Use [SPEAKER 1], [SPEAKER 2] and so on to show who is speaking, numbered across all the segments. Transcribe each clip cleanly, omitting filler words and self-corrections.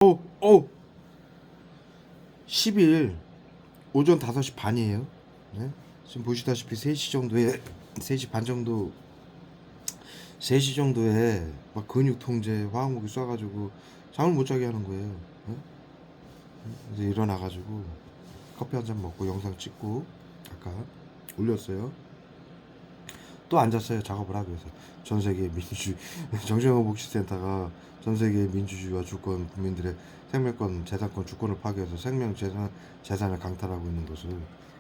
[SPEAKER 1] 어, 10일 오전 5시 반이에요. 네? 지금 보시다시피 3시 정도에 3시 반 정도 3시 정도에 막 근육 통제 화학무기 쏴가지고 잠을 못 자게 하는 거예요. 네? 그래서 일어나가지고 커피 한 잔 먹고 영상 찍고 아까 올렸어요. 또 앉았어요. 작업을 하기 위해서. 전 세계 민주주의 정신건강 복지센터가 전 세계 민주주의와 주권 국민들의 생명권, 재산권, 주권을 파괴해서 생명, 재산을 강탈하고 있는 것을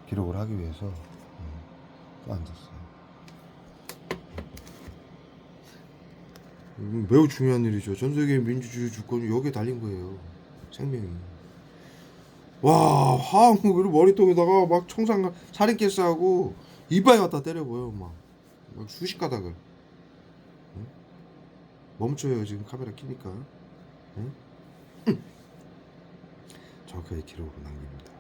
[SPEAKER 1] 기록을 하기 위해서 또 앉았어요. 매우 중요한 일이죠. 전 세계 민주주의 주권이 여기에 달린 거예요. 생명이. 와, 화학무기를 머리통에다가 막 청산 살인캐스하고 이빨 갖다 때려보여 막 수십 가닥을. 멈춰요. 지금 카메라 켜니까. 응? 정확하게 기록으로 남깁니다.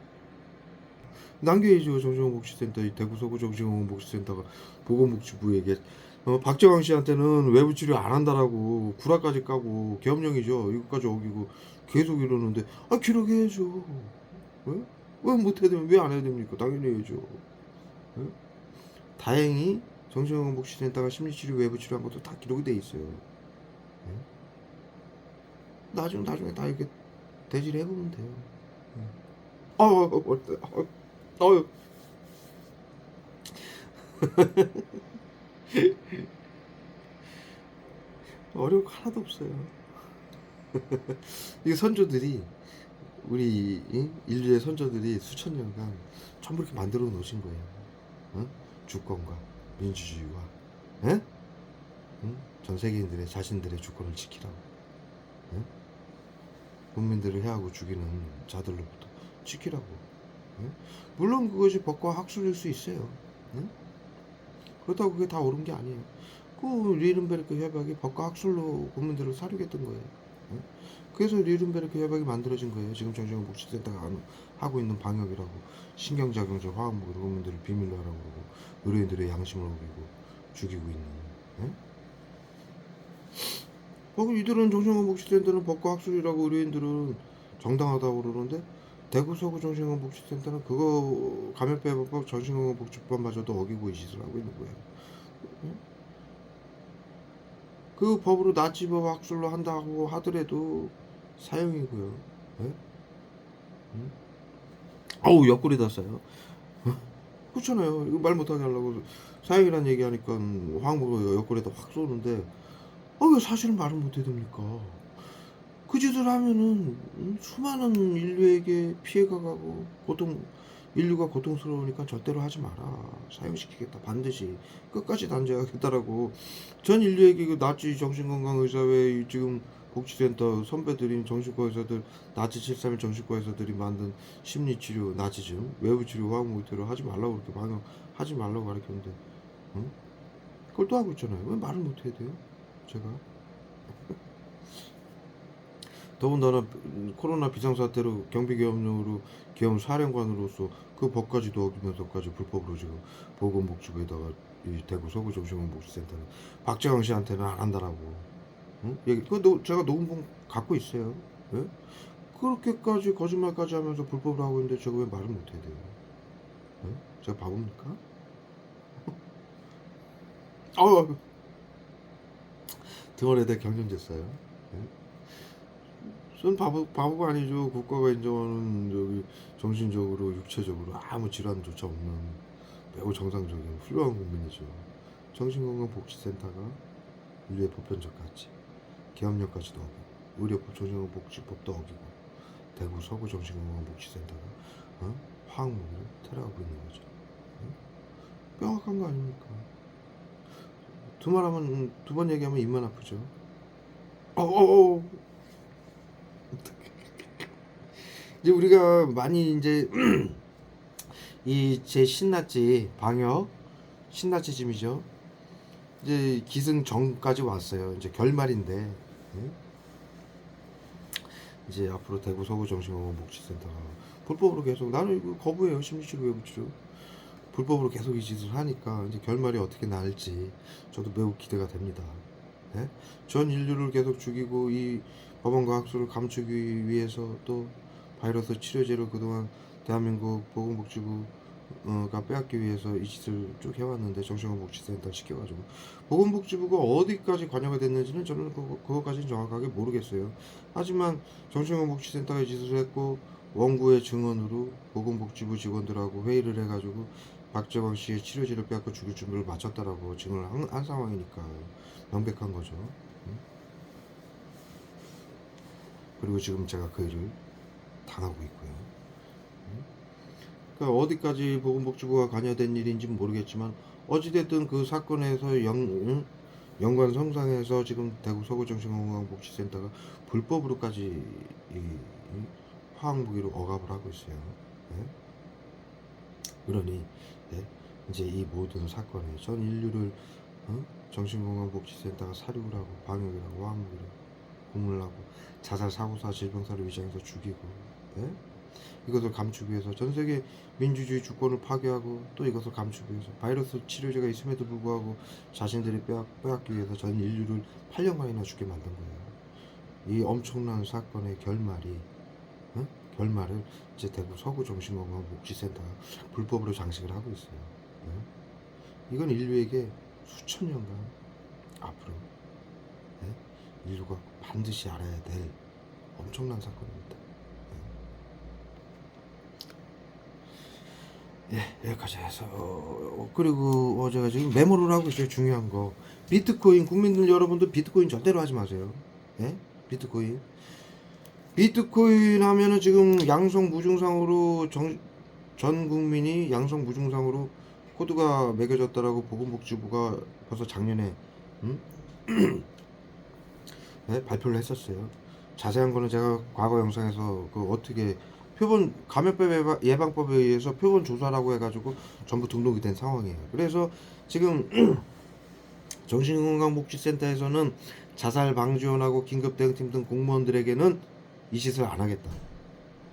[SPEAKER 1] 남겨야죠. 정신건강복지센터, 대구 서구 정신건강복지센터가 보건복지부에게 박정환 씨한테는 외부 치료 안 한다라고 구라까지 까고 계엄령이죠. 이것까지 어기고 계속 이러는데 기록해야죠. 왜? 왜 못해야 되면 왜 안 해야 됩니까? 당연히 해야죠. 왜? 다행히 정신건강복지센터가 심리치료 외부 치료한 것도 다 기록이 돼 있어요. 왜? 나중에 다 이렇게 대지를 해보면 돼요. 어, 어려운 거 하나도 없어요. 이 선조들이 우리 인류의 선조들이 수천 년간 전부 이렇게 만들어 놓으신 거예요. 어? 주권과 민주주의와 에? 응? 전 세계인들의 자신들의 주권을 지키라고. 에? 국민들을 해하고 죽이는 자들로부터 지키라고. 에? 물론 그것이 법과 학술일 수 있어요. 에? 그렇다고 그게 다 옳은 게 아니에요. 그 리른베르크 협약이 법과 학술로 국민들을 사륙했던 거예요. 예? 그래서 리른베르크 협약이 만들어진 거예요. 지금 정신건강복지센터가 하고 있는 방역이라고 신경작용제 화학무기로 국민들을 비밀로 하라고 그러고 의료인들의 양심을 어기고 죽이고 있는. 예? 이들은 정신건강복지센터는 법과 학술이라고 의료인들은 정당하다고 그러는데 대구 서구 정신건강복지센터는 그거 감염병법 정신건강복지법마저도 어기고 이 짓을 하고 있는 거예요. 예? 그 법으로 나치법 학술로 한다고 하더라도 사형이고요. 예? 응? 어우 옆구리 닿았어요. 그렇잖아요. 이거 말 못하게 하려고 사형이란 얘기하니까 화학무가 옆구리에다 확 쏘는데 왜 사실은 말을 못해야 됩니까? 그 짓을 하면은 수많은 인류에게 피해가 가고 인류가 고통스러우니까 절대로 하지 마라. 사용시키겠다. 반드시 끝까지 단죄하겠다라고 전 인류에게 그 나치 정신건강의사회 지금 복지센터 선배들인 정신과 의사들 나치 731 정신과 의사들이 만든 심리치료 나치즘 외부치료 화학무기로 하지 말라고 그렇게 방역하지 말라고 가르쳤는데 응? 그걸 또 하고 있잖아요. 왜 말을 못해야 돼요? 제가 더군다나 코로나 비상사태로 경비계엄령으로 계엄 사령관으로서 그 법까지도 어기면서까지 불법으로 지금 보건복지부에다가 이 대구 서구정신건강복지센터는 박재광 씨한테는 안 한다라고 응? 얘기 제가 녹음본 갖고 있어요. 예? 그렇게까지 거짓말까지 하면서 불법으로 하고 있는데 제가 왜 말을 못해야 돼요? 예? 제가 바보입니까? 등원에다 경련됐어요. 예? 전 바보가 아니죠. 국가가 인정하는 정신적으로 육체적으로 아무 질환조차 없는 매우 정상적인 훌륭한 국민이죠. 정신건강복지센터가 인류의 보편적 가치, 계엄령까지도 어기고 의료법 정신건강복지법도 어기고 대구 서구 정신건강복지센터가 화학무기를 테러하고 있는 거죠. 명확한 거 아닙니까? 두 번 얘기하면 입만 아프죠. 어어어 이제 우리가 많이 이제 이 제 신나치 방역 신나치즘이죠. 이제 기승전까지 왔어요. 이제 결말인데 이제 앞으로 대구 서구 정신건강복지센터가 불법으로 계속 나는 이거 거부해요. 심리치료 외부치료 불법으로 계속 이 짓을 하니까 이제 결말이 어떻게 날지 저도 매우 기대가 됩니다. 네? 전 인류를 계속 죽이고 이 법원과 학술을 감추기 위해서 또 바이러스 치료제를 그동안 대한민국 보건복지부가 빼앗기 위해서 이 짓을 쭉 해왔는데, 정신건강복지센터 시켜가지고 보건복지부가 어디까지 관여가 됐는지는 저는 그것까지는 정확하게 모르겠어요. 하지만 정신건강복지센터가 이 짓을 했고, 원고의 증언으로 보건복지부 직원들하고 회의를 해가지고 박재광 씨의 치료제를 빼앗고 죽일 준비를 마쳤다라고 증언을 한 상황이니까 명백한 거죠. 그리고 지금 제가 그 일을 당하고 있고요. 그러니까 어디까지 보건복지부가 관여된 일인지 모르겠지만, 어찌됐든 그 사건에서 연관 성상에서 지금 대구 서구정신건강복지센터가 불법으로까지 이 화학무기로 억압을 하고 있어요. 네? 그러니 이제 이 모든 사건에 전 인류를 정신건강복지센터가 사륙을 하고 방역을 하고 화학무기로 고문을 하고 자살 사고사 질병사를 위장해서 죽이고, 이것을 감추기 위해서 전 세계 민주주의 주권을 파괴하고, 또 이것을 감추기 위해서 바이러스 치료제가 있음에도 불구하고 자신들이 빼앗기 위해서 전 인류를 8년간이나 죽게 만든 거예요. 이 엄청난 사건의 결말을 이제 대구 서구정신건강복지센터가 불법으로 장식을 하고 있어요. 이건 인류에게 수천 년간 앞으로 인류가 반드시 알아야 될 엄청난 사건입니다. 여기까지 해서 그리고 제가 지금 메모를 하고 있어요. 중요한 거, 비트코인. 국민들 여러분들 비트코인 절대로 하지 마세요. 비트코인 하면은 지금 양성 무증상으로 전 국민이 양성 무증상으로 코드가 매겨졌다라고 보건복지부가 벌써 작년에 발표를 했었어요. 자세한 거는 제가 과거 영상에서 그 어떻게 표본 감염병 예방법에 의해서 표본 조사라고 해가지고 전부 등록이 된 상황이에요. 그래서 지금 정신건강복지센터에서는 자살 방지원하고 긴급대응팀 등 공무원들에게는 이 짓을 안 하겠다.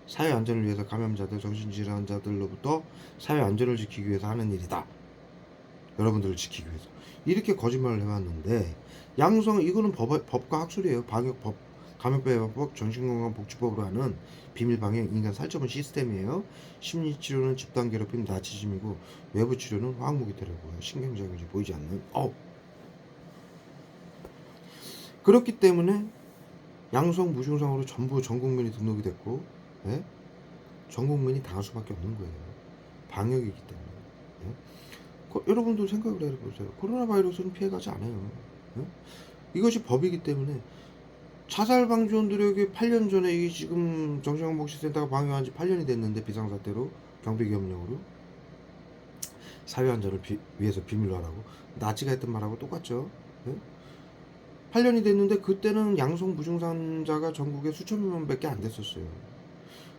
[SPEAKER 1] 사회 안전을 위해서 감염자들, 정신질환자들로부터 사회 안전을 지키기 위해서 하는 일이다. 여러분들을 지키기 위해서. 이렇게 거짓말을 해왔는데, 이거는 법과 학술이에요. 방역법, 감염병 예방법, 정신건강복지법으로 하는 비밀 방역 인간 살처분 시스템이에요. 심리치료는 집단 괴롭힘, 나치즘이고, 외부 치료는 화학무기 테러고요. 신경작용이 보이지 않는. 그렇기 때문에 양성 무증상으로 전부 전 국민이 등록이 됐고, 전 국민이 당할 수밖에 없는 거예요. 방역이기 때문에. 여러분도 생각을 해보세요. 코로나 바이러스는 피해가지 않아요. 이것이 법이기 때문에 자살 방지원들에게 8년 전에 이 지금 정신건강복지센터가 방역한 지 8년이 됐는데, 비상사태로 경비겸령으로 사회 안전을 위해서 비밀로 하라고 나치가 했던 말하고 똑같죠. 8년이 됐는데 그때는 양성 무증상자가 전국에 수천 명밖에 안 됐었어요.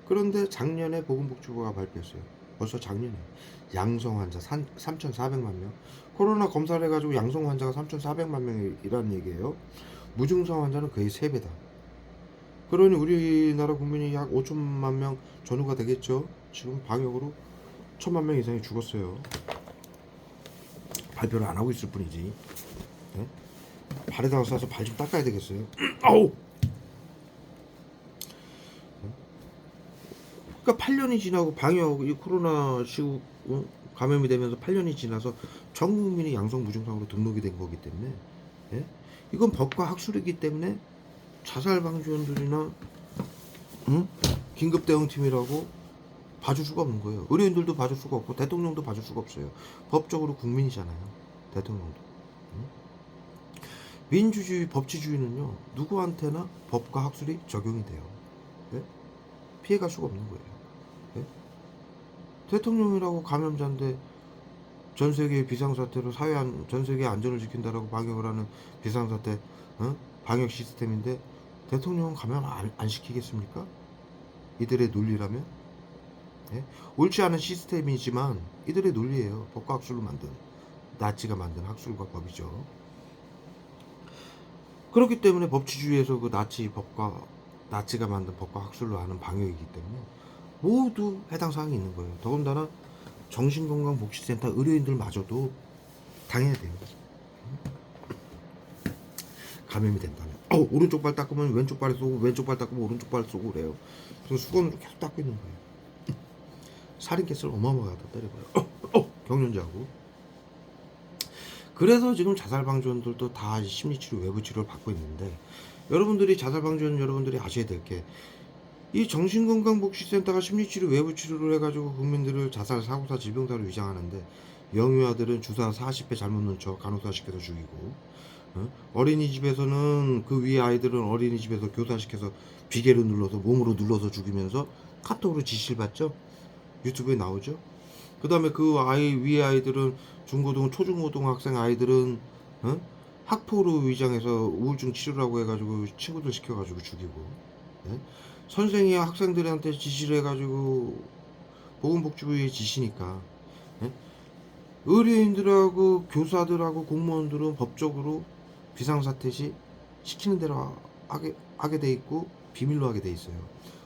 [SPEAKER 1] 그런데 작년에 보건복지부가 발표했어요. 벌써 작년에 양성 환자 3,400만 명. 코로나 검사를 해가지고 양성 환자가 3,400만 명이라는 얘기예요. 무증상 환자는 거의 3배다. 그러니 우리나라 국민이 약 5천만 명 전후가 되겠죠. 지금 방역으로 1,000만 명 이상이 죽었어요. 발표를 안 하고 있을 뿐이지. 발에다가 쏴서 발 좀 닦아야 되겠어요. 아우! 그러니까 8년이 지나고 방역, 이 코로나 시국 감염이 되면서 8년이 지나서 전 국민이 양성 무증상으로 등록이 된 거기 때문에, 이건 법과 학술이기 때문에 자살 방지원들이나 긴급 대응팀이라고 봐줄 수가 없는 거예요. 의료인들도 봐줄 수가 없고 대통령도 봐줄 수가 없어요. 법적으로 국민이잖아요. 대통령도. 민주주의, 법치주의는요, 누구한테나 법과 학술이 적용이 돼요. 피해갈 수가 없는 거예요. 대통령이라고 감염자인데 전 세계 비상사태로 전 세계 안전을 지킨다라고 방역을 하는 비상사태, 방역 시스템인데 대통령은 감염 안 시키겠습니까? 이들의 논리라면? 옳지 않은 시스템이지만 이들의 논리예요. 법과 학술로 만든, 나치가 만든 학술과 법이죠. 그렇기 때문에 법치주의에서 그 나치가 만든 법과 학술로 하는 방역이기 때문에 모두 해당 사항이 있는 거예요. 더군다나 정신건강복지센터 의료인들마저도 당해야 돼요. 감염이 된다면. 오른쪽 발 닦으면 왼쪽 발에 쏘고 왼쪽 발 닦으면 오른쪽 발에 쏘고 그래요. 그래서 수건으로 계속 닦고 있는 거예요. 살인캐스를 어마어마하게 다 때려봐요. 경련자하고. 그래서 지금 자살방지원들도 다 심리치료 외부치료를 받고 있는데, 여러분들이 자살방지원 여러분들이 아셔야 될 게, 이 정신건강복지센터가 심리치료 외부치료를 해가지고 국민들을 자살, 사고사, 질병사로 위장하는데, 영유아들은 주사 40회 잘못 넣은 척 간호사 시켜서 죽이고, 어린이집에서는 그 위에 아이들은 어린이집에서 교사시켜서 비계를 눌러서 몸으로 눌러서 죽이면서 카톡으로 지시를 받죠. 유튜브에 나오죠. 그 다음에 그 아이 위에 아이들은 중고등 초중고등학생 아이들은 학포로 위장해서 우울증 치료라고 해가지고 친구들 시켜가지고 죽이고, 예? 선생이 학생들한테 지시를 해가지고 보건복지부의 지시니까, 예? 의료인들하고 교사들하고 공무원들은 법적으로 비상사태 시 시키는 대로 하게 돼 있고 비밀로 하게 돼 있어요.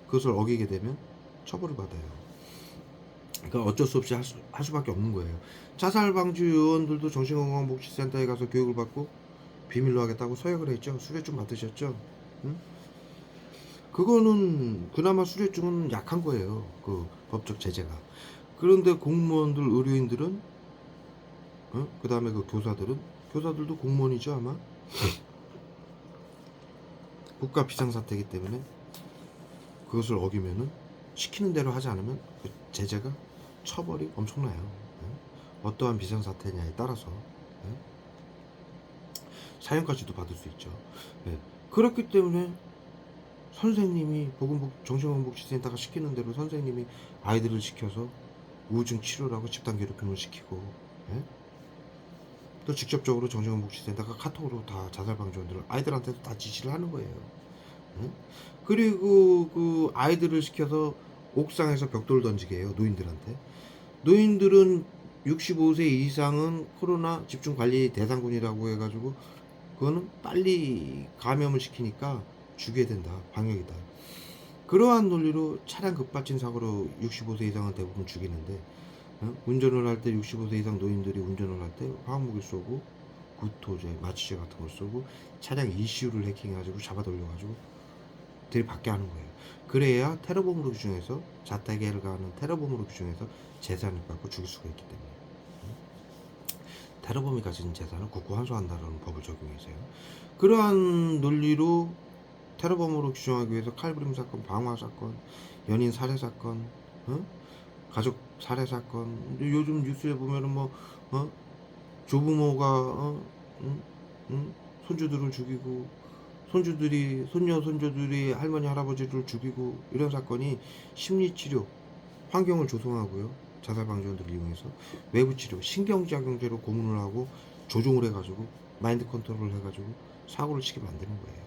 [SPEAKER 1] 그것을 어기게 되면 처벌을 받아요. 그러니까 어쩔 수 없이 할 수밖에 없는 거예요. 자살방지 요원들도 정신건강복지센터에 가서 교육을 받고 비밀로 하겠다고 서약을 했죠. 수료증 받으셨죠. 응? 그거는 그나마 수료증은 약한 거예요. 그 법적 제재가. 그런데 공무원들, 의료인들은, 그 다음에 그 교사들도 공무원이죠 아마. 국가 비상사태이기 때문에 그것을 어기면은, 시키는 대로 하지 않으면 그 제재가 처벌이 엄청나요. 어떠한 비상사태냐에 따라서 사형까지도 받을 수 있죠. 그렇기 때문에 선생님이 정신건강복지센터가 시키는 대로 선생님이 아이들을 시켜서 우울증 치료라고 집단 괴롭힘을 시키고, 또 직접적으로 정신건강복지센터가 카톡으로 다 자살방지원들을 아이들한테도 다 지시를 하는 거예요. 그리고 그 아이들을 시켜서 옥상에서 벽돌 던지게 해요. 노인들한테. 노인들은 65세 이상은 코로나 집중관리 대상군이라고 해가지고 그거는 빨리 감염을 시키니까 죽여야 된다. 방역이다. 그러한 논리로 차량 급발진 사고로 65세 이상은 대부분 죽이는데, 운전을 할 때 65세 이상 노인들이 운전을 할 때 화학무기 쏘고 구토제, 마취제 같은 걸 쏘고 차량 ECU를 해킹해가지고 잡아 돌려가지고 들이받게 하는 거예요. 그래야 테러범으로 규정해서, 자택을 가하는 테러범으로 규정해서 재산을 갖고 죽일 수가 있기 때문에. 테러범이 가진 재산을 국고 환수한다는 법을 적용해서요. 그러한 논리로 테러범으로 규정하기 위해서 칼부림 사건, 방화 사건, 연인 살해 사건, 가족 살해 사건, 요즘 뉴스에 보면은 조부모가 손주들을 죽이고, 손주들이 할머니 할아버지를 죽이고, 이런 사건이 심리치료 환경을 조성하고요. 자살방지원들을 이용해서 외부치료 신경작용제로 고문을 하고 조종을 해가지고 마인드 컨트롤을 해가지고 사고를 치게 만드는 거예요.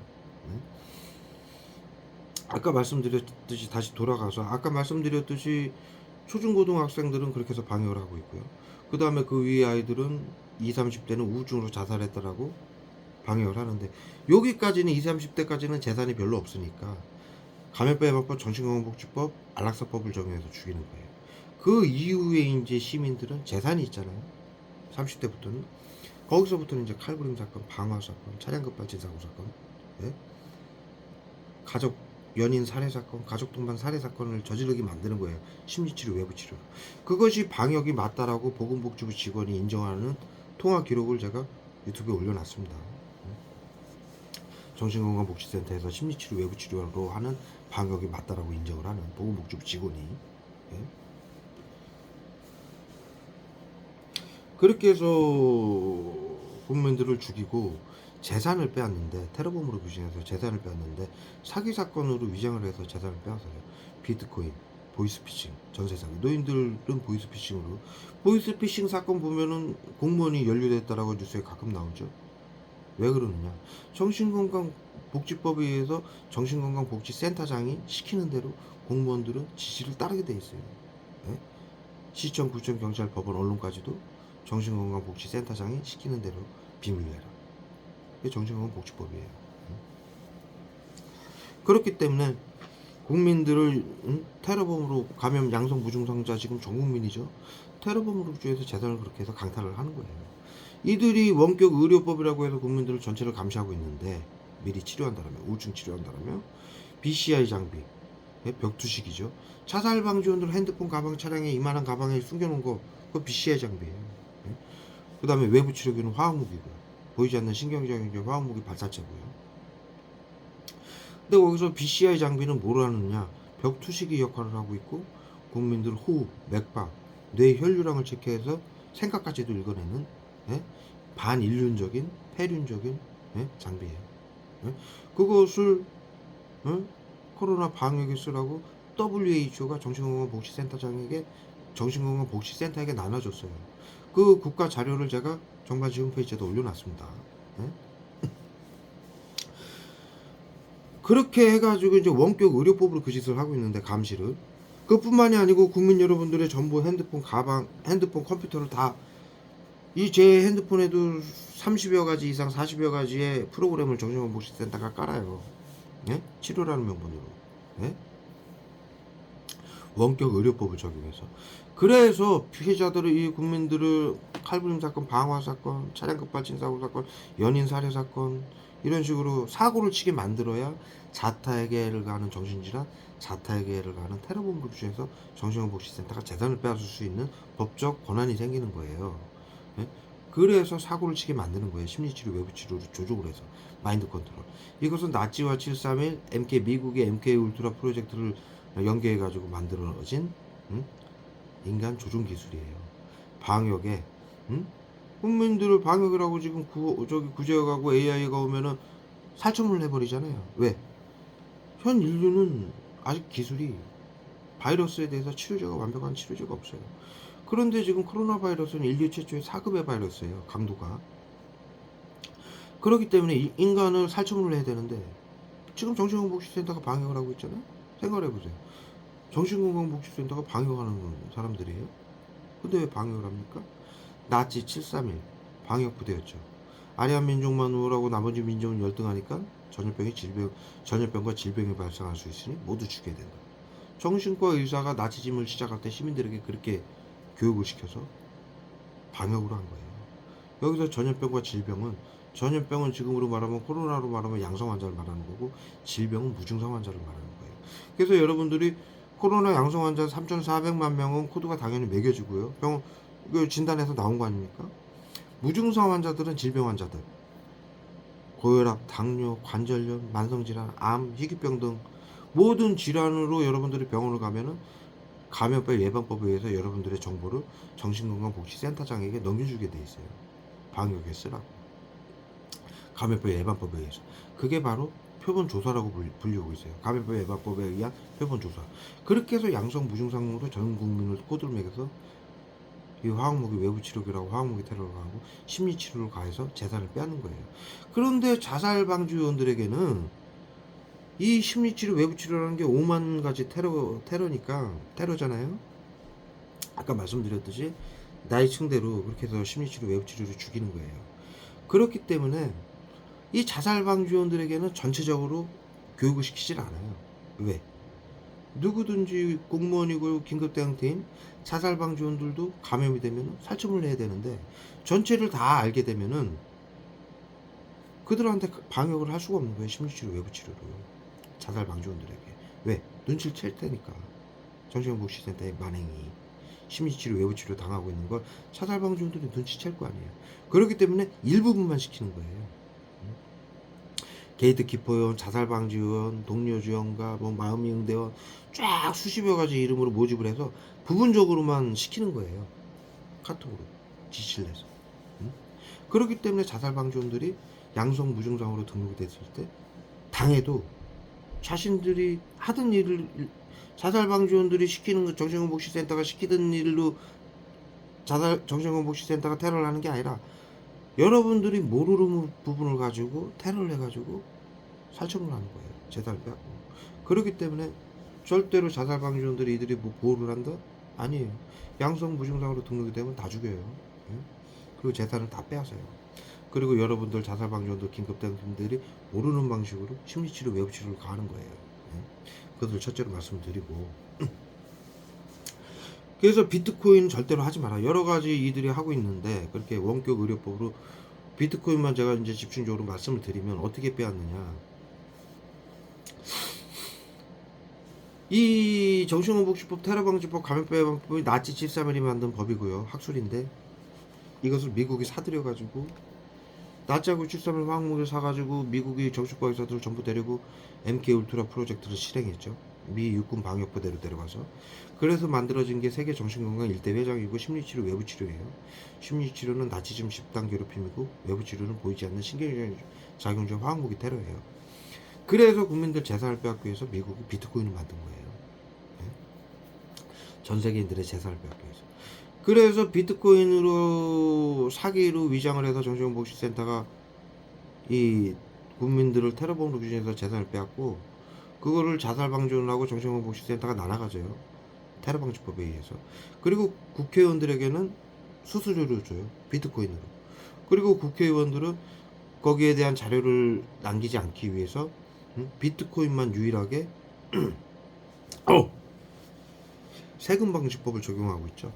[SPEAKER 1] 아까 말씀드렸듯이, 다시 돌아가서 아까 말씀드렸듯이 초중고등학생들은 그렇게 해서 방역을 하고 있고요. 그 다음에 그 위에 아이들은 20, 30대는 우울증으로 자살했다라고 방역을 하는데, 여기까지는 20, 30대까지는 재산이 별로 없으니까 감염병 예방법, 정신건강복지법, 안락사법을 적용해서 죽이는 거예요. 그 이후에 이제 시민들은 재산이 있잖아요. 30대부터는 거기서부터는 이제 칼부림 사건, 방화 사건, 차량 급발진 사고 사건, 가족 연인 살해 사건, 가족 동반 살해 사건을 저지르게 만드는 거예요. 심리치료, 외부치료. 그것이 방역이 맞다라고 보건복지부 직원이 인정하는 통화 기록을 제가 유튜브에 올려놨습니다. 정신건강복지센터에서 심리치료, 외부치료로 하는 방역이 맞다라고 인정을 하는 보건복지부 직원이. 그렇게 해서 국민들을 죽이고 재산을 빼앗는데, 테러범으로 규정해서 재산을 빼앗는데, 사기 사건으로 위장을 해서 재산을 빼앗아요. 비트코인, 보이스피싱, 전세사기. 노인들은 보이스피싱으로, 보이스피싱 사건 보면은 공무원이 연루됐다라고 뉴스에 가끔 나오죠. 왜 그러느냐? 정신건강복지법에 의해서 정신건강복지센터장이 시키는 대로 공무원들은 지시를 따르게 돼 있어요. 시청, 구청, 경찰, 법원, 언론까지도 정신건강복지센터장이 시키는 대로 비밀로 해라. 이게 정신건강복지법이에요. 그렇기 때문에 국민들을 테러범으로, 감염 양성 무증상자 지금 전 국민이죠. 테러범으로 규정해서 재산을 그렇게 해서 강탈을 하는 거예요. 이들이 원격 의료법이라고 해서 국민들을 전체를 감시하고 있는데, 미리 치료한다라면, 우울증 치료한다라면. BCI 장비, 예, 벽투식이죠. 자살 방지원들 핸드폰, 가방, 차량에 이만한 가방에 숨겨놓은 거, 그거 BCI 장비예요. 예? 그 다음에 외부 치료기는 화학무기고요. 보이지 않는 신경적인 화학무기 발사체고요. 근데 거기서 BCI 장비는 뭘 하느냐? 벽투식이 역할을 하고 있고, 국민들 호흡, 맥박, 뇌 혈류량을 체크해서 생각까지도 읽어내는, 예? 반인륜적인, 폐륜적인, 예? 장비예요. 예? 그것을, 코로나 방역에 쓰라고 WHO가 정신건강복지센터에게 나눠줬어요. 그 국가 자료를 제가 정바지 홈페이지에도 올려놨습니다. 예? 그렇게 해가지고 이제 원격 의료법으로 그 짓을 하고 있는데, 감시를. 그뿐만이 아니고 국민 여러분들의 전부 핸드폰, 가방, 핸드폰, 컴퓨터를 다, 이 제 핸드폰에도 30여 가지 이상 40여 가지의 프로그램을 정신건강복지센터가 깔아요. 예? 치료라는 명분으로. 예? 원격 의료법을 적용해서. 그래서 피해자들을, 이 국민들을 칼부림 사건, 방화 사건, 차량 급발진 사고 사건, 연인 살해 사건, 이런 식으로 사고를 치게 만들어야 자타에게를 가는 정신질환, 자타에게를 가는 테러범을 주해서 정신건강복지센터가 재산을 빼앗을 수 있는 법적 권한이 생기는 거예요. 예? 그래서 사고를 치게 만드는 거예요. 심리치료, 외부치료를 조종을 해서. 마인드 컨트롤. 이것은 나치와 731, MK, 미국의 MK 울트라 프로젝트를 연계해가지고 만들어진, 인간 조종 기술이에요. 방역에, 국민들을 방역이라고 지금 구제해가고 AI가 오면은 살처분을 해버리잖아요. 왜? 현 인류는 아직 기술이, 바이러스에 대해서 치료제가, 완벽한 치료제가 없어요. 그런데 지금 코로나 바이러스는 인류 최초의 4급의 바이러스예요. 강도가. 그렇기 때문에 인간을 살처분을 해야 되는데, 지금 정신건강복지센터가 방역을 하고 있잖아요. 생각을 해보세요. 정신건강복지센터가 방역하는 사람들이에요. 근데 왜 방역을 합니까? 나치 731 방역부대였죠. 아리안 민족만 우월하고 나머지 민족은 열등하니까 전염병과 질병이 발생할 수 있으니 모두 죽여야 된다. 정신과 의사가 나치즘을 시작할 때 시민들에게 그렇게 교육을 시켜서 방역으로 한 거예요. 여기서 전염병과 전염병은 지금으로 말하면, 코로나로 말하면 양성 환자를 말하는 거고, 질병은 무증상 환자를 말하는 거예요. 그래서 여러분들이 코로나 양성 환자 3,400만 명은 코드가 당연히 매겨지고요. 진단에서 나온 거 아닙니까? 무증상 환자들은 질병 환자들, 고혈압, 당뇨, 관절염, 만성질환, 암, 희귀병 등 모든 질환으로 여러분들이 병원을 가면은 감염병 예방법에 의해서 여러분들의 정보를 정신건강복지센터장에게 넘겨주게 돼 있어요. 방역에 쓰라고. 감염병 예방법에 의해서. 그게 바로 표본조사라고 불리고 있어요. 감염병 예방법에 의한 표본조사. 그렇게 해서 양성 무증상으로 전 국민을 코드를 매겨서 이 화학무기 외부치료기라고 화학무기 테러를 하고 심리치료를 가해서 재산을 빼앗는 거예요. 그런데 자살방지위원들에게는 이 심리치료, 외부치료라는 게 5만 가지 테러잖아요. 아까 말씀드렸듯이 나이층대로 그렇게 해서 심리치료, 외부치료를 죽이는 거예요. 그렇기 때문에 이 자살방지원들에게는 전체적으로 교육을 시키질 않아요. 왜? 누구든지 공무원이고 긴급대응팀, 자살방지원들도 감염이 되면 살처분을 해야 되는데, 전체를 다 알게 되면은 그들한테 방역을 할 수가 없는 거예요. 심리치료, 외부치료를. 자살방지원들에게. 왜? 눈치를 챌 테니까. 정신건강복지센터의 만행이 심리치료, 외부치료 당하고 있는 걸 자살방지원들이 눈치챌 거 아니에요. 그렇기 때문에 일부분만 시키는 거예요. 게이트키퍼원, 자살방지원, 동료지원가, 마음이응대원 쫙 수십여 가지 이름으로 모집을 해서 부분적으로만 시키는 거예요. 카톡으로 지시를 해서. 그렇기 때문에 자살방지원들이 양성 무증상으로 등록이 됐을 때 당해도 자신들이 하던 일을, 자살방지원들이 시키는 거, 정신건강복지센터가 시키던 일로 정신건강복지센터가 테러를 하는 게 아니라 여러분들이 모르는 부분을 가지고 테러를 해가지고 살처분을 하는 거예요. 재산을 빼앗고. 그렇기 때문에 절대로 자살방지원들이 이들이 뭐 보호를 한다? 아니에요. 양성 무증상으로 등록이 되면 다 죽여요. 그리고 재산을 다 빼앗아요. 그리고 여러분들 자살방지원들, 긴급대응팀들이 모르는 방식으로 심리치료, 외부치료를 가하는 거예요. 그것을 첫째로 말씀드리고, 그래서 비트코인 절대로 하지 마라. 여러 가지 이들이 하고 있는데 그렇게 원격 의료법으로 비트코인만 제가 이제 집중적으로 말씀을 드리면 어떻게 빼앗느냐. 이 정신건복지법, 테러방지법, 감염병 예방법이 나치 73일이 만든 법이고요. 학술인데 이것을 미국이 사들여가지고 나치하고 73일 화학무기를 사가지고 미국이 정신과 의사들을 전부 데리고 MK 울트라 프로젝트를 실행했죠. 미 육군 방역부대로 데려가서. 그래서 만들어진 게 세계 정신건강 1대 회장이고 심리치료 외부치료예요. 심리치료는 나치즘 집단 괴롭힘이고 외부치료는 보이지 않는 신경작용적 화학무기 테러예요. 그래서 국민들 재산을 빼앗기 위해서 미국이 비트코인을 만든 거예요. 네? 전 세계인들의 재산을 빼앗기 위해서. 그래서 비트코인으로 사기로 위장을 해서 정신건복센터가 이 국민들을 테러범으로 규정해서 재산을 빼앗고 그거를 자살방지원하고 정신건복센터가 나눠가져요. 테러방지법에 의해서. 그리고 국회의원들에게는 수수료를 줘요. 비트코인으로. 그리고 국회의원들은 거기에 대한 자료를 남기지 않기 위해서 비트코인만 유일하게 세금방지법을 적용하고 있죠.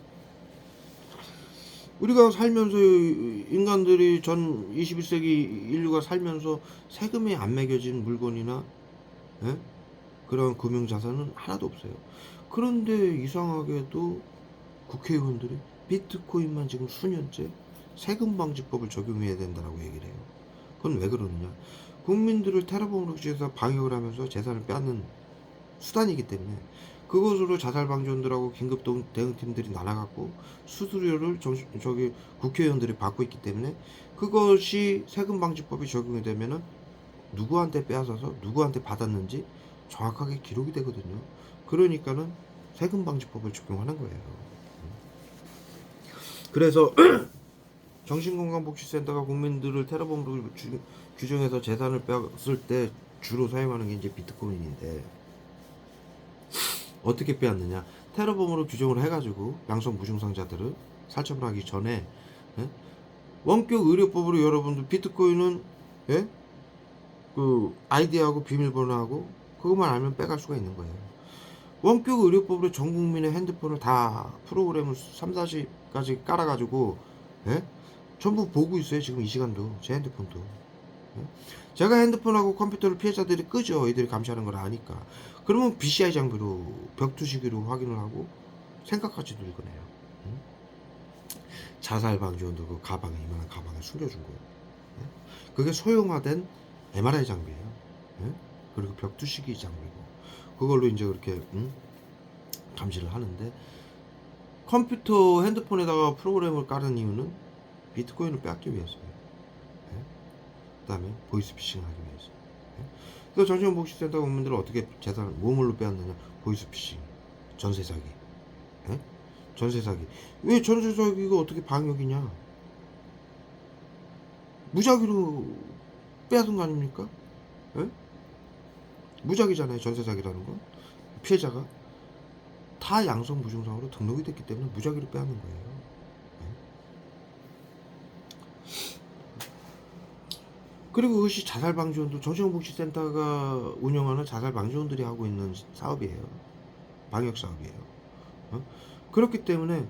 [SPEAKER 1] 우리가 살면서 인간들이 전 21세기 인류가 살면서 세금이 안 매겨진 물건이나 그런 금융자산은 하나도 없어요. 그런데 이상하게도 국회의원들이 비트코인만 지금 수년째 세금방지법을 적용해야 된다라고 얘기를 해요. 그건 왜 그러느냐. 국민들을 테러범으로 규정해서 방역을 하면서 재산을 빼앗는 수단이기 때문에 그것으로 자살방지원들하고 긴급 대응팀들이 나눠갖고 수수료를 국회의원들이 받고 있기 때문에 그것이 세금방지법이 적용이 되면은 누구한테 빼앗아서 누구한테 받았는지 정확하게 기록이 되거든요. 그러니까는 세금방지법을 적용하는 거예요. 그래서 정신건강복지센터가 국민들을 테러범으로 규정해서 재산을 빼앗을 때 주로 사용하는 게 이제 비트코인인데 어떻게 빼앗느냐. 테러범으로 규정을 해가지고 양성 무증상자들을 살처분 하기 전에 원격 의료법으로 여러분들 비트코인은 그 아이디하고 비밀번호하고 그것만 알면 빼갈 수가 있는 거예요. 원격 의료법으로 전 국민의 핸드폰을 다 프로그램을 3, 40까지 깔아가지고 전부 보고 있어요. 지금 이 시간도 제 핸드폰도. 제가 핸드폰하고 컴퓨터를 피해자들이 끄죠. 이들이 감시하는 걸 아니까. 그러면 BCI 장비로 벽투시기로 확인을 하고 생각까지 누르거네요. 자살방지원도 그 가방에 이만한 가방에 숨겨준 거예요. 그게 소형화된 MRI 장비예요. 그리고 벽투시기 장비고 그걸로 이제 그렇게 감시를 하는데 컴퓨터 핸드폰에다가 프로그램을 깔은 이유는 비트코인을 빼앗기 위해서예요. 그 다음에 보이스피싱을 하기 위해서. 그래서 정신건복지센터 국민들은 어떻게 재산을 뭐물로 빼앗느냐. 보이스피싱, 전세사기. 전세사기. 왜 전세사기가 어떻게 방역이냐. 무작위로 빼앗은 거 아닙니까? 무작위잖아요. 전세사기라는 건. 피해자가 다 양성 무증상으로 등록이 됐기 때문에 무작위로 빼앗는 거예요. 그리고 그것이 자살방지원도 정신건복지센터가 운영하는 자살방지원들이 하고 있는 사업이에요. 방역사업이에요. 그렇기 때문에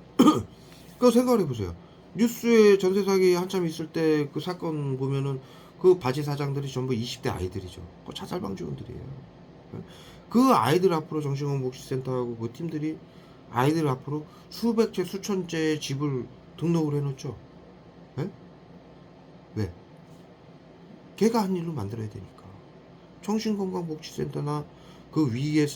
[SPEAKER 1] 그 생각을 해보세요. 뉴스에 전세사기 한참 있을 때 그 사건 보면은 그 바지 사장들이 전부 20대 아이들이죠. 그 자살방지원들이에요. 그 아이들 앞으로 정신건복지센터하고 그 팀들이 아이들 앞으로 수백 채 수천 채의 집을 등록을 해놓죠. 왜? 걔가 한 일로 만들어야 되니까. 정신건강복지센터나 그 위에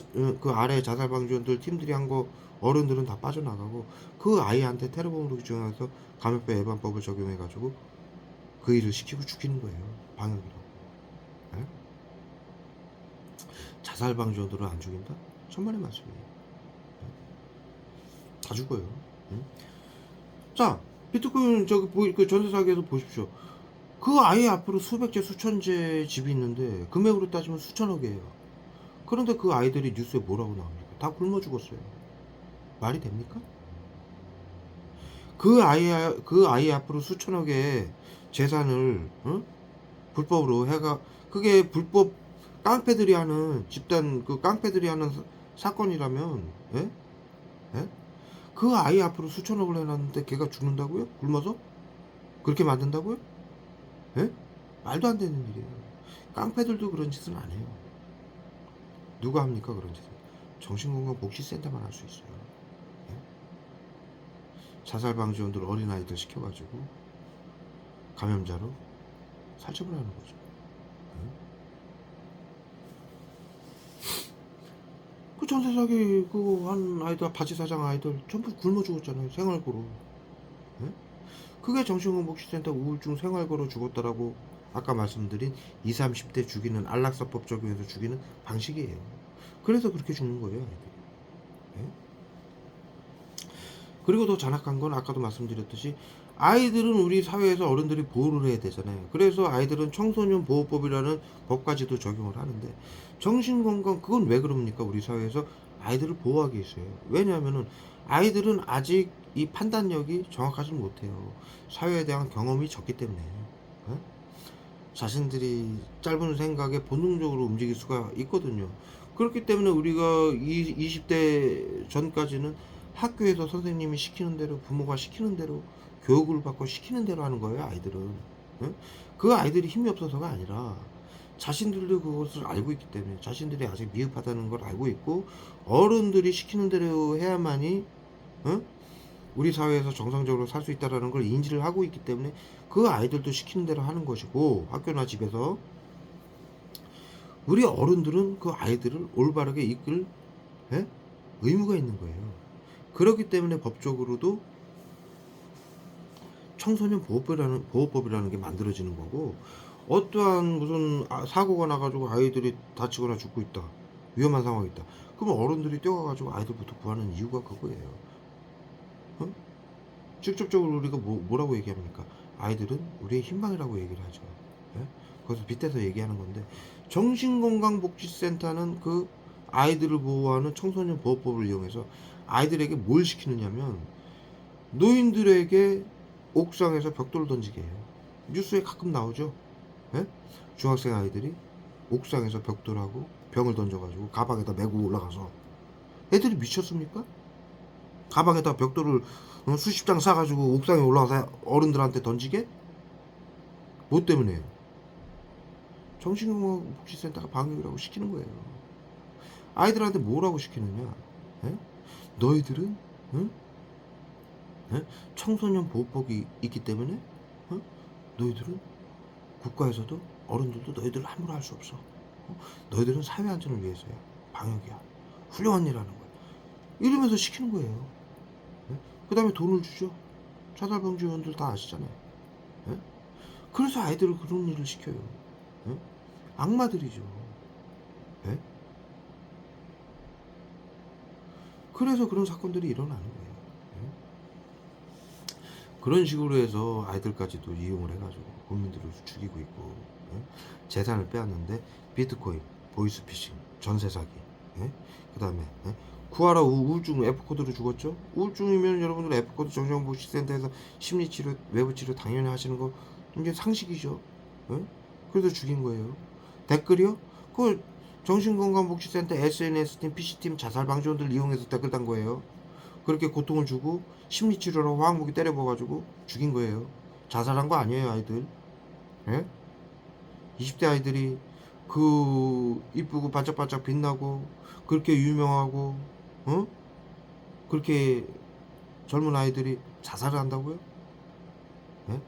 [SPEAKER 1] 그 아래 자살방지원들 팀들이 한 거 어른들은 다 빠져나가고 그 아이한테 테러범으로 규정해서 감염병 예방법을 적용해가지고 그 일을 시키고 죽이는 거예요. 방역이라고. 자살방지원들을 안 죽인다? 천만의 말씀이에요. 다 죽어요. 자, 비트코인 그 전세사기에서 보십시오. 그 아이 앞으로 수백 채 수천 채 집이 있는데 금액으로 따지면 수천억이에요. 그런데 그 아이들이 뉴스에 뭐라고 나옵니까? 다 굶어 죽었어요. 말이 됩니까? 그 아이 앞으로 수천억의 재산을 불법으로 해가 그게 불법 깡패들이 하는 집단 그 깡패들이 하는 사건이라면 그 아이 앞으로 수천억을 해놨는데 걔가 죽는다고요? 굶어서? 그렇게 만든다고요? 예? 말도 안 되는 일이에요. 깡패들도 그런 짓은 안 해요. 누가 합니까 그런 짓을? 정신건강복지센터만 할 수 있어요. 예? 자살방지원들 어린아이들 시켜가지고 감염자로 살처분 하는 거죠. 예? 그 전세사기 그거 한 아이들, 바지사장 아이들 전부 굶어 죽었잖아요. 생활고로. 예? 그게 정신건강복지센터 우울증 생활고로 죽었다라고 아까 말씀드린 20, 30대 죽이는 안락사법 적용해서 죽이는 방식이에요. 그래서 그렇게 죽는 거예요, 아이들이. 예? 그리고 더 잔악한 건 아까도 말씀드렸듯이 아이들은 우리 사회에서 어른들이 보호를 해야 되잖아요. 그래서 아이들은 청소년 보호법이라는 법까지도 적용을 하는데 정신건강 그건 왜 그럽니까? 우리 사회에서 아이들을 보호하기 위해서요. 왜냐하면은 아이들은 아직 이 판단력이 정확하지 못해요. 사회에 대한 경험이 적기 때문에. 어? 자신들이 짧은 생각에 본능적으로 움직일 수가 있거든요. 그렇기 때문에 우리가 20대 전까지는 학교에서 선생님이 시키는 대로 부모가 시키는 대로 교육을 받고 시키는 대로 하는 거예요, 아이들은. 예? 그 아이들이 힘이 없어서가 아니라 자신들도 그것을 알고 있기 때문에 자신들이 아직 미흡하다는 걸 알고 있고 어른들이 시키는 대로 해야만이 어? 우리 사회에서 정상적으로 살 수 있다라는 걸 인지를 하고 있기 때문에 그 아이들도 시키는 대로 하는 것이고 학교나 집에서 우리 어른들은 그 아이들을 올바르게 이끌 예? 의무가 있는 거예요. 그렇기 때문에 법적으로도 청소년 보호법이라는 게 만들어지는 거고 어떠한 무슨 사고가 나가지고 아이들이 다치거나 죽고 있다. 위험한 상황이 있다. 그럼 어른들이 뛰어가가지고 아이들부터 구하는 이유가 그거예요. 어? 직접적으로 우리가 뭐라고 얘기합니까? 아이들은 우리의 희망이라고 얘기를 하죠. 예? 그래서 빗대서 얘기하는 건데 정신건강복지센터는 그 아이들을 보호하는 청소년 보호법을 이용해서 아이들에게 뭘 시키느냐면 노인들에게 옥상에서 벽돌을 던지게 해요. 뉴스에 가끔 나오죠. 예? 중학생 아이들이 옥상에서 벽돌하고 병을 던져가지고 가방에다 메고 올라가서 애들이 미쳤습니까? 가방에다 벽돌을 수십 장 싸가지고 옥상에 올라가서 어른들한테 던지게? 뭐 때문에요? 정신건강복지센터가 방역이라고 시키는 거예요. 아이들한테 뭐라고 시키느냐? 예? 너희들은 응? 예? 청소년 보호법이 있기 때문에 너희들은 국가에서도 어른들도 너희들을 함부로 할 수 없어. 너희들은 사회 안전을 위해서야. 방역이야. 훌륭한 일 하는 거야. 이러면서 시키는 거예요. 예? 그 다음에 돈을 주죠. 자살방지원들 다 아시잖아요. 예? 그래서 아이들을 그런 일을 시켜요. 예? 악마들이죠. 예? 그래서 그런 사건들이 일어나는 거예요. 예? 그런 식으로 해서 아이들까지도 이용을 해가지고 국민들을 죽이고 있고 예? 재산을 빼앗는데 비트코인, 보이스피싱, 전세사기 그 다음에 구하라 우울증 F코드로 죽었죠. 우울증이면 여러분들 F코드 정신건강복지센터에서 심리치료 외부치료 당연히 하시는 거 이게 상식이죠. 예? 그래서 죽인 거예요. 댓글이요? 그 정신건강복지센터 SNS팀, PC팀 자살방지원들 이용해서 댓글 단 거예요. 그렇게 고통을 주고 심리치료로 화학무기 때려봐가지고 죽인 거예요. 자살한 거 아니에요, 아이들. 예? 20대 아이들이 그 이쁘고 반짝반짝 빛나고 그렇게 유명하고 그렇게 젊은 아이들이 자살을 한다고요? 예?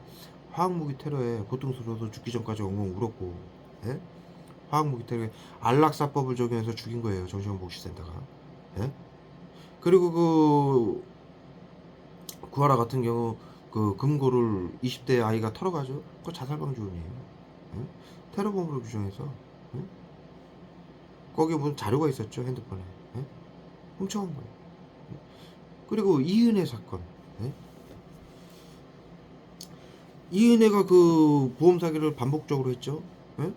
[SPEAKER 1] 화학무기 테러에 고통스러워서 죽기 전까지 엉엉 울었고 예? 화학무기 테러에 안락사법을 적용해서 죽인 거예요, 정신건강복지센터가. 예? 그리고 구하라 같은 경우 그 금고를 20대 아이가 털어가죠. 그거 자살방지원이에요. 예? 테러범으로 규정해서 예? 거기에 무슨 자료가 있었죠, 핸드폰에. 예? 훔쳐간 거예요. 예? 그리고 이은혜 사건. 예? 이은혜가 그 보험 사기를 반복적으로 했죠. 예?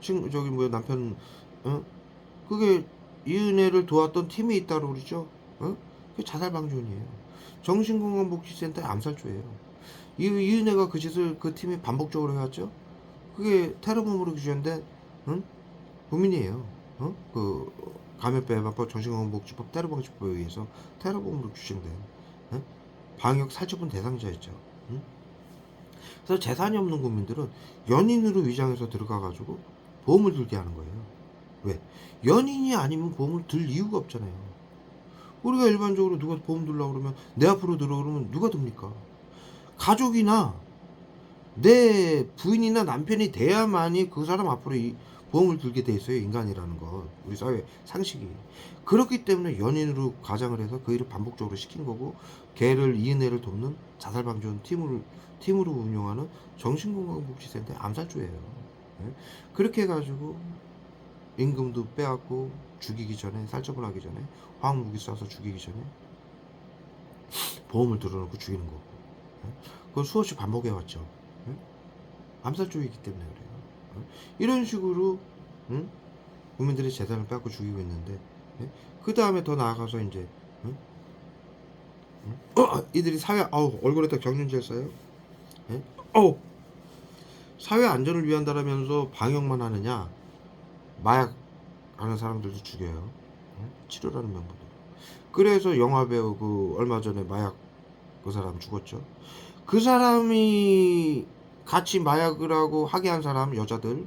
[SPEAKER 1] 저기 뭐야 남편 그게 이은혜를 도왔던 팀이 있다고 그러죠. 그게 자살방지원이에요. 정신건강복지센터의 암살조예요. 이은혜가 그 짓을 그 팀이 반복적으로 해왔죠. 그게 테러범으로 규정된 범인이에요. 그 감염병 예방법 정신건강복지법 테러방지법에 의해서 테러범으로 규정된 방역 살처분 대상자였죠. 그래서 재산이 없는 국민들은 연인으로 위장해서 들어가가지고 보험을 들게 하는 거예요. 왜? 연인이 아니면 보험을 들 이유가 없잖아요. 우리가 일반적으로 누가 보험 들려고 그러면 내 앞으로 들어 그러면 누가 듭니까? 가족이나 내 부인이나 남편이 돼야만이 그 사람 앞으로 이 보험을 들게 돼 있어요. 인간이라는 건 우리 사회 상식이. 그렇기 때문에 연인으로 가장을 해서 그 일을 반복적으로 시킨 거고, 걔를 이은 애를 돕는 자살방지원 팀으로 운영하는 정신건강복지센터의 암살조예요. 예? 그렇게 해가지고 임금도 빼앗고, 죽이기 전에, 살점을 하기 전에, 화학무기 쏴서 죽이기 전에 보험을 들어놓고 죽이는 거고. 예? 그걸 수없이 반복해왔죠. 예? 암살조이기 때문에 그래요. 이런 식으로 국민들의 재산을 빼앗고 죽이고 있는데, 그 다음에 더 나아가서 이제 이들이 사회 얼굴에다 경륜질 써요. 사회 안전을 위한다라면서 방역만 하느냐, 마약 하는 사람들도 죽여요. 치료라는 명분으로. 그래서 영화배우 그 얼마 전에 마약 그 사람 죽었죠. 그 사람이 같이 마약을 하고 하게 한 사람, 여자들,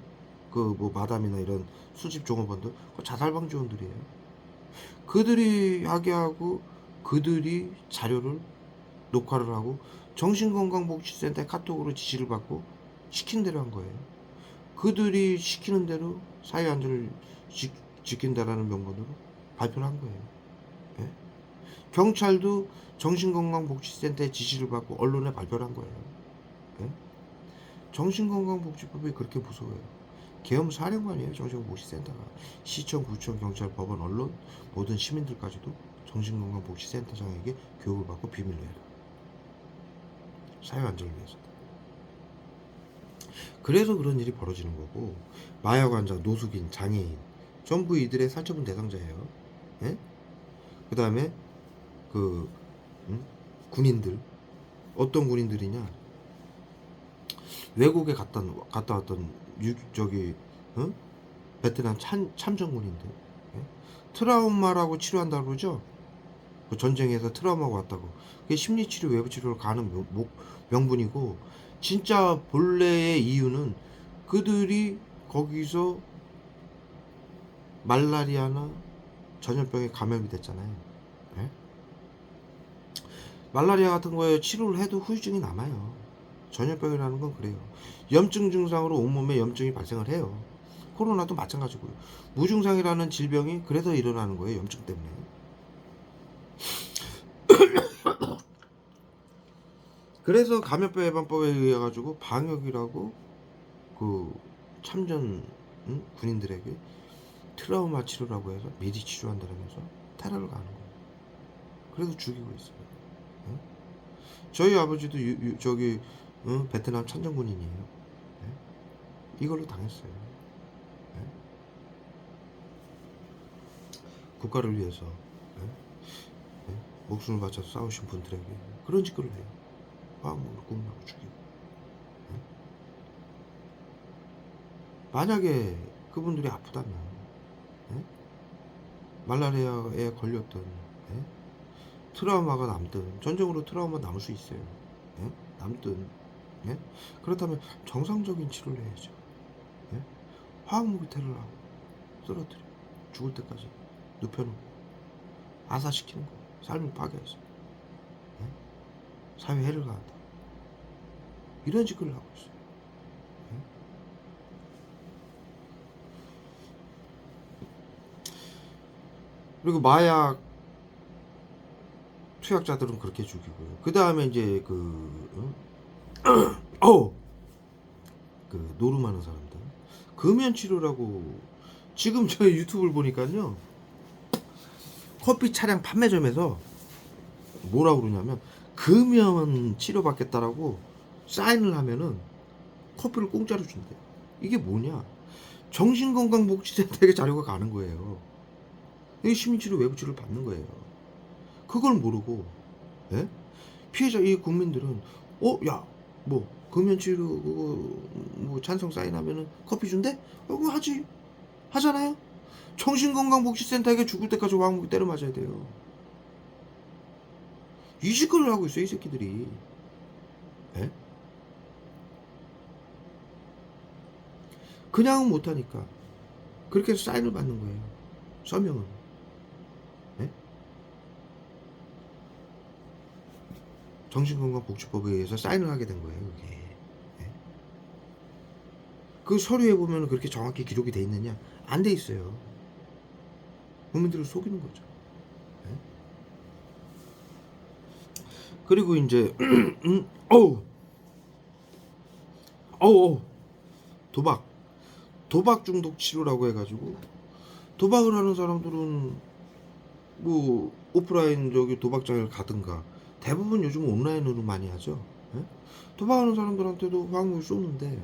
[SPEAKER 1] 그 뭐 마담이나 이런 수집 종업원들, 자살방지원들이에요. 그들이 하게 하고, 그들이 자료를 녹화를 하고 정신건강복지센터에 카톡으로 지시를 받고 시킨 대로 한 거예요. 그들이 시키는 대로 사회안전을 지킨다라는 명분으로 발표를 한 거예요. 예? 경찰도 정신건강복지센터에 지시를 받고 언론에 발표를 한 거예요. 예? 정신건강복지법이 그렇게 무서워요. 계엄사령관이에요. 정신건강복지센터가. 시청, 구청, 경찰, 법원, 언론, 모든 시민들까지도 정신건강복지센터장에게 교육을 받고 비밀로 해라. 사회안전을 위해서. 그래서 그런 일이 벌어지는 거고, 마약 환자, 노숙인, 장애인 전부 이들의 살처분 대상자예요. 예? 그 다음에 군인들, 어떤 군인들이냐, 외국에 갔다 왔던 베트남 참전 군인들, 예? 트라우마라고 치료한다고 그러죠. 그 전쟁에서 트라우마가 왔다고. 그게 심리치료, 외부치료를 가는 명분이고, 진짜 본래의 이유는 그들이 거기서 말라리아나 전염병에 감염이 됐잖아요. 네? 말라리아 같은 거에 치료를 해도 후유증이 남아요. 전염병이라는 건 그래요. 염증 증상으로 온몸에 염증이 발생을 해요. 코로나도 마찬가지고요. 무증상이라는 질병이 그래서 일어나는 거예요. 염증 때문에. 그래서 감염병 예방법에 의해 가지고 방역이라고 그 참전 군인들에게 트라우마 치료라고 해서 미리 치료한다면서 테러를 가는 거예요. 그래서 죽이고 있어요. 응? 저희 아버지도 베트남 참전군인이에요. 네? 이걸로 당했어요. 네? 국가를 위해서 목숨을 바쳐서 싸우신 분들에게 그런 짓거리를 해요. 화학무기로 구분하고 죽이고. 만약에 그분들이 아프다면, 말라리아에 걸렸든, 트라우마가 남든, 전쟁으로 트라우마 남을 수 있어요. 남든, 그렇다면 정상적인 치료를 해야죠. 화학무기 테러를 하고 쓰러뜨려 죽을 때까지 눕혀놓고 아사시키는 거, 삶을 파괴해서 사회 해를 가한다. 이런 짓을 하고 있어요. 그리고 마약 투약자들은 그렇게 죽이고요. 그 다음에 이제 노름하는 사람들, 금연치료라고. 지금 저희 유튜브를 보니까요, 커피 차량 판매점에서 뭐라고 그러냐면 금연 치료받겠다라고 사인을 하면은 커피를 공짜로 준대요. 이게 뭐냐? 정신건강복지센터에게 자료가 가는 거예요. 이 시민치료, 외부치료를 받는 거예요. 그걸 모르고, 예? 피해자 이 국민들은 금연치료 그거 찬성 사인하면은 커피 준대? 그거 하잖아요. 정신건강복지센터에게 죽을 때까지 화학무기 때려 맞아야 돼요. 이 짓거리를 하고 있어요, 이 새끼들이. 예? 그냥은 못하니까 그렇게 해서 사인을 받는 거예요. 서명은. 예? 정신건강복지법에 의해서 사인을 하게 된 거예요. 그게. 예? 그 서류에 보면 그렇게 정확히 기록이 돼 있느냐? 안 돼 있어요. 국민들을 속이는 거죠. 예? 그리고 이제 어우 어우 도박 중독 치료라고 해가지고 도박을 하는 사람들은 뭐 오프라인 저기 도박장을 가든가 대부분 요즘 온라인으로 많이 하죠. 예? 도박하는 사람들한테도 화학무기 쏘는데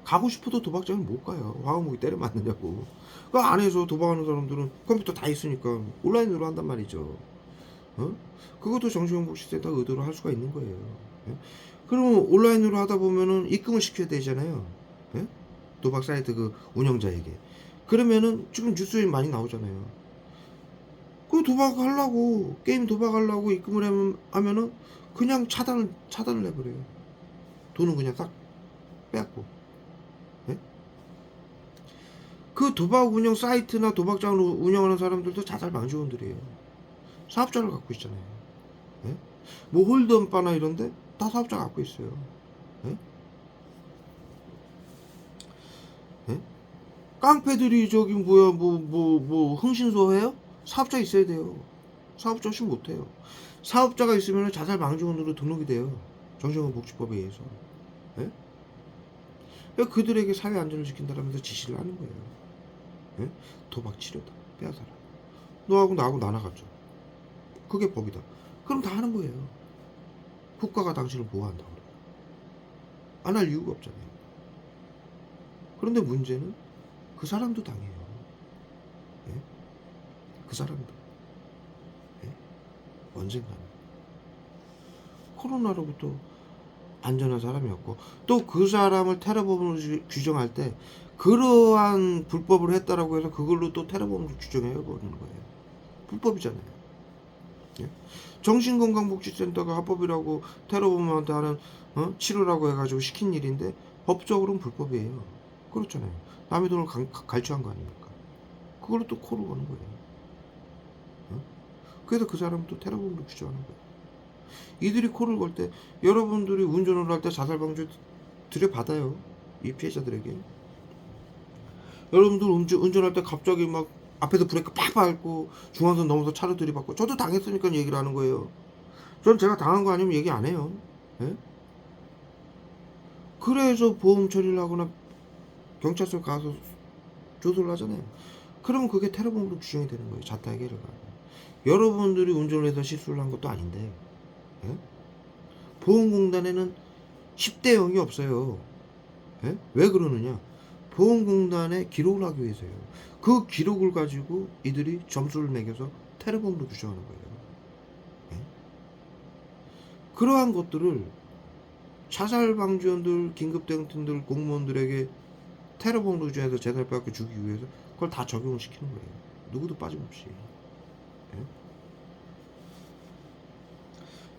[SPEAKER 1] 가고 싶어도 도박장을 못 가요. 화학무기 때려 맞느냐고. 그 안에서 도박하는 사람들은 컴퓨터 다 있으니까 온라인으로 한단 말이죠. 어? 그것도 정신건강복지센터 의도로 할 수가 있는 거예요. 예? 그러면 온라인으로 하다 보면은 입금을 시켜야 되잖아요. 예? 도박 사이트 그 운영자에게. 그러면은 지금 뉴스에 많이 나오잖아요. 그 도박하려고 게임 도박하려고 입금을 하면은 그냥 차단을 해버려요. 돈은 그냥 싹 빼앗고. 예? 그 도박 운영 사이트나 도박장을 운영하는 사람들도 자살 방지원들이에요. 사업자를 갖고 있잖아요. 예? 뭐 홀덤바나 이런데 다 사업자 갖고 있어요. 예? 예? 깡패들이 저기 뭐야 뭐 흥신소 해요? 사업자 있어야 돼요. 사업자 없이 못해요. 사업자가 있으면 자살 방지원으로 등록이 돼요. 정신건강복지법에 의해서. 예? 그러니까 그들에게 사회 안전을 지킨다라면서 지시를 하는 거예요. 예? 도박 치료다. 빼앗아라. 너하고 나하고 나눠가죠. 그게 법이다. 그럼 다 하는 거예요. 국가가 당신을 보호한다고 그래요. 안 할 이유가 없잖아요. 그런데 문제는 그 사람도 당해요. 예? 그 사람도. 예? 언젠가는. 코로나로부터 안전한 사람이었고 또 그 사람을 테러범으로 규정할 때 그러한 불법을 했다라고 해서 그걸로 또 테러범으로 규정해 버리는 거예요. 불법이잖아요. 예? 정신건강복지센터가 합법이라고 테러범한테 하는 치료라고 해가지고 시킨 일인데 법적으로는 불법이에요. 그렇잖아요. 남의 돈을 갈취한 거 아닙니까? 그걸로 또 코를 거는 거예요. 어? 그래서 그 사람은 또 테러범으로 규정하는 거예요. 이들이 코를 걸 때 여러분들이 운전을 할 때 자살방지 들여받아요. 이 피해자들에게. 여러분들 운전할 때 갑자기 막 앞에서 브레이크 팍 밟고 중앙선 넘어서 차로 들이받고 저도 당했으니까 얘기를 하는 거예요. 전 제가 당한 거 아니면 얘기 안 해요. 예? 그래서 보험 처리를 하거나 경찰서 가서 조사를 하잖아요. 그러면 그게 테러범으로 규정이 되는 거예요. 자타 해결가. 여러분들이 운전을 해서 실수를 한 것도 아닌데 예? 보험공단에는 10대 0이 없어요. 예? 왜 그러느냐? 보험공단에 기록을 하기 위해서요. 그 기록을 가지고 이들이 점수를 매겨서 테러범으로 규정하는 거예요. 예? 그러한 것들을 자살방지원들, 긴급대응팀들, 공무원들에게 테러범으로 규정해서 재산을 빼앗겨 주기 위해서 그걸 다 적용을 시키는 거예요. 누구도 빠짐없이. 예?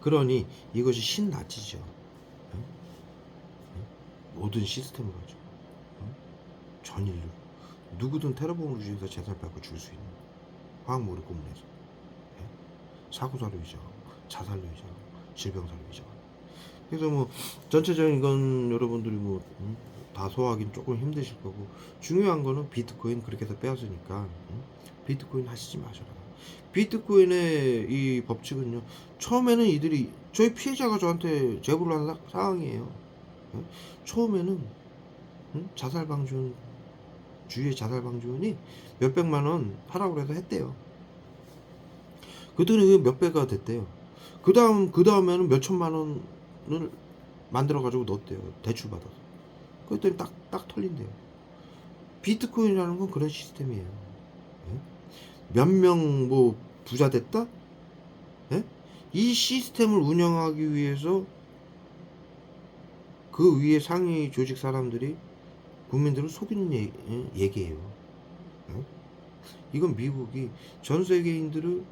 [SPEAKER 1] 그러니 이것이 신나치죠. 예? 모든 시스템을 가지고 전 인류 누구든 테러범으로 규정해서 재산을 빼앗겨 줄 수 있는 화학물을 고문해서 사고사로 위장하고 자살로 위장하고 질병사로 위장하고. 그래서 뭐 전체적인 건 여러분들이 뭐 다 소화하기는 조금 힘드실 거고 중요한 거는 비트코인 그렇게 해서 빼앗으니까 비트코인 하시지 마셔라. 비트코인의 이 법칙은요, 처음에는 이들이 저희 피해자가 저한테 제보를 한 상황이에요. 처음에는 자살방지원 주위의 자살방지원이 몇백만 원 하라고 해서 했대요. 그랬더니 몇 배가 됐대요. 그 다음에는 몇 천만 원을 만들어 가지고 넣었대요. 대출 받아서. 그랬더니 딱 털린대요. 비트코인이라는 건 그런 시스템이에요. 예? 몇 명 뭐 부자 됐다? 예? 이 시스템을 운영하기 위해서 그 위에 상위 조직 사람들이 국민들을 속이는 얘기예요. 예? 이건 미국이 전 세계인들을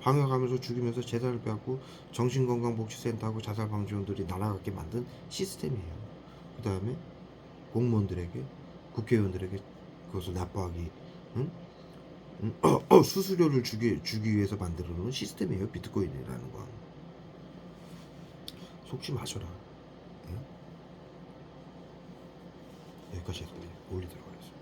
[SPEAKER 1] 방역하면서 죽이면서 재산을 빼앗고 정신건강복지센터하고 자살방지원들이 날아가게 만든 시스템이에요. 그 다음에 공무원들에게, 국회의원들에게 그것을 납부하기, 응? 수수료를 주기 위해서 만들어 놓은 시스템이에요. 비트코인이라는 건. 속지 마셔라. 응? 여기까지 해서 올리도록 하겠습니다.